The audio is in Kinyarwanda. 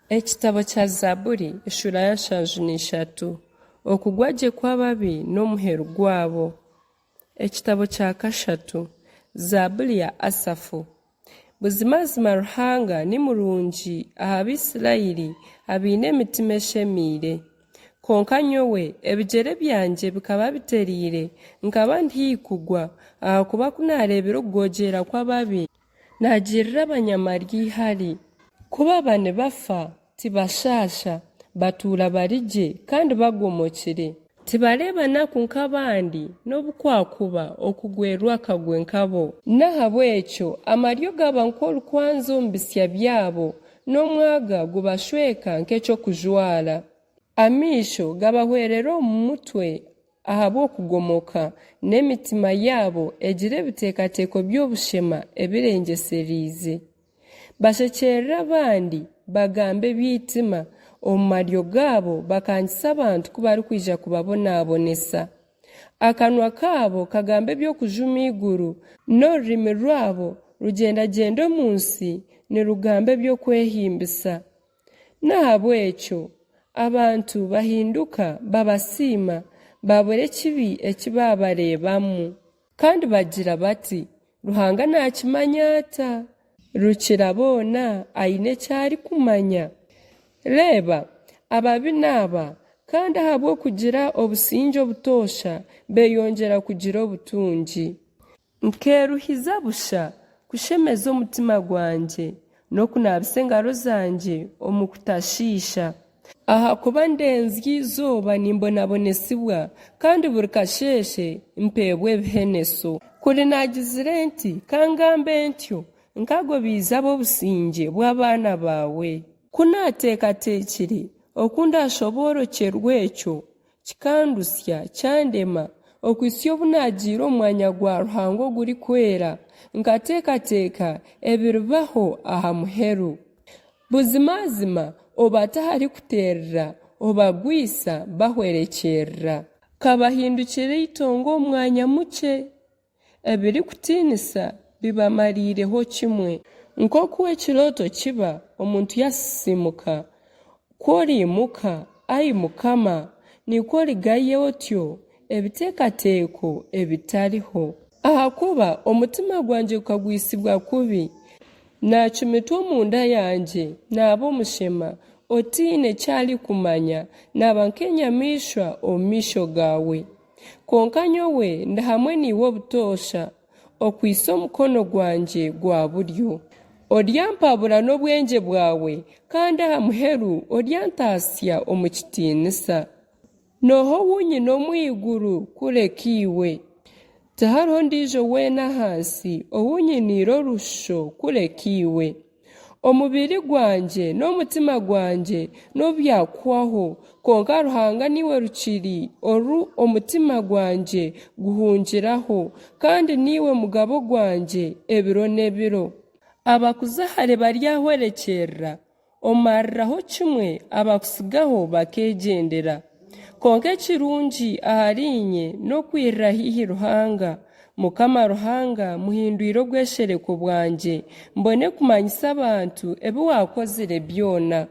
Ekitabo kya Zaaburi eshura ya 53 okugwaje kw'ababi n'omuheru gwabo. Ekitabo kya 3 Zaaburi ya Asafu. Buzimazima Ruhanga ni murungi aha Bisirayiri abiine emitima eshemiire. Konka nyowe ebigere byanje bikaba biteriire nkaba ntihikugwa ahakuba kunareebera okugojera kw'ababi nagirira abanyamaryi ihari. Kuba bane bafa tibashasha batuura barigye kandi bagomokere tibareebanaku nk'abandi n'obukwakuba okugwerwa akagwe nkabo. Nahabwekyo amaryo gaba nk'orukwanzi omu bisya byabo n'omwaga gubashweka nk'eky'okujwara. Amiisho gabahwerera omu mutwe ahabw'okugomoka n'emitima yabo egira ebiteekateeko by'obushema ebirengeseriize. Bashekyerera abandi bagambe eby'itima omu maryo gaabo bakangisa abantu ku barikwija kubabonaabonesa. Akanwa kaabo kagamba eby'okujuma iguru n'orurimi rwabo rugendagenda omu nsi nirugamba eby'okwehimbisa. Nahabwekyo abantu bahinduka babasiima babura ekibi ekibabareebamu kandi bagira bati Ruhanga nakimanya ata? Rukira boona aine ekyari kumanya. Reeba ababi naaba kandi ahabw'okugira obusinge obutosha beyongyera kugira obutungi. Nkeeruhiza busha kushemeza omutima gwangye n'okunaabisa engaro zangye omu kutashiisha. Ahakuba ndenzya izooba nimbonabonesibwa kandi buri kasheeshe mpeebwa ebiheneso. Kuri naagizire nti kangambe ntyo nkago biiza ab'obusinge bw'abaana bawe. Kunaateekateekire okundashoborokyerwa ekyo kikandusya kyandema okwisi obu naagiira omwanya gwa Ruhanga oguri kwera nkateekateeka ebiribaho aha muheru. Buzimazima oba tahari kuteerera obagwisa bahwerekyerera kabahindukire itongo omwanya mukye. Ebiri kutiinisa bibamariireho kimwe nk'okuwa ekirooto kiba omuntu yasisimuka kworiimuka ayi Mukama nikwo rigaye otyo ebiteekateeko ebitariho. Ahakuba omutima gwangye gukagwisibwa kubi nacumitwa omunda yangye naaba omushema otiine kyali kumanya naaba nk'enyamiishwa omu maisho gawe. Konka nyowe ndi hamwe niiwe obutosha okwisa omukono gwangye gwa buryo. Oryampabura n'obwengye bwawe kandi aha muheru oryantaasya omu kitiinisa. Noho wunyine omu iguru kureka iwe. Tihariho ndiijo weena ahansi owunyiniire orushusho kureka iwe. Omubiri gwangye n'omutima gwangye n'obyakwaho konka Ruhanga niwe rukiri oru omutima gwangye guhungiraho kandi niwe mugabo gwangye ebiro n'ebiro. Abakuzahare baryahwerekyerera omariraho kimwe abakusigaho bakeegyendera. Konka ekirungi aharinye n'okwirira hihi Ruhanga. Mukama Ruhanga muhindwire obweshereko bwangye mbone kumanyisa abantu ebi wakozire byona.